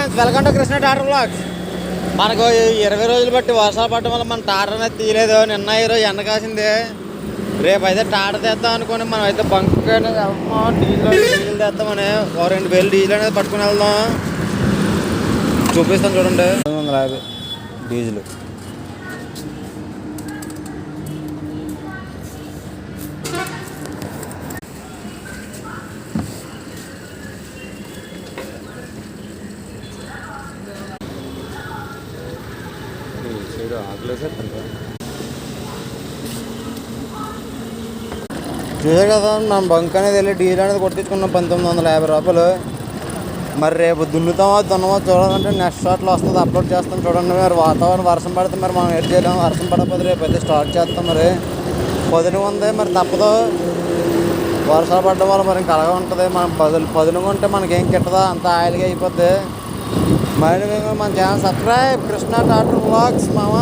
Friends, welcome to Krishna tutor blogs. మనకు 20 రోజులు బట్టి వర్షాలు పడడం వల్ల మన టాటర్ అనేది తీయలేదు. నిన్న ఈరోజు ఎండ కాసింది. రేపు అయితే టాటర్ తెద్దాం అనుకుని మనం అయితే బంక్ డీజిల్ తెద్దామని 2,000 డీజిల్ అనేది పట్టుకుని వెళ్దాం. చూపిస్తాను చూడండి. 250 డీజిల్. చూసే కదా మనం బంక్ అనేది వెళ్ళి డీజిల్ అనేది కొట్టించుకున్నాం 1,950 రూపాయలు. మరి రేపు దున్నుతామో చూడాలంటే నెక్స్ట్ షాట్లో వస్తుంది, అప్లోడ్ చేస్తాం చూడండి. మరి వాతావరణం వర్షం పడితే మరి మనం ఎడ్ చేయలేము. వర్షం పడకపోతే రేపు అయితే స్టార్ట్ చేస్తాం. మరి పొదునుగా ఉంది, మరి తప్పదు. వర్షాలు పడడం వల్ల మరి ఇంకా అలాగే ఉంటుంది. మనం పొదునుగా ఉంటే మనకేం కిట్టదా, అంత ఆయిల్గా అయిపోద్ది. మరి మన channel subscribe Krishna tutor blogs మామ.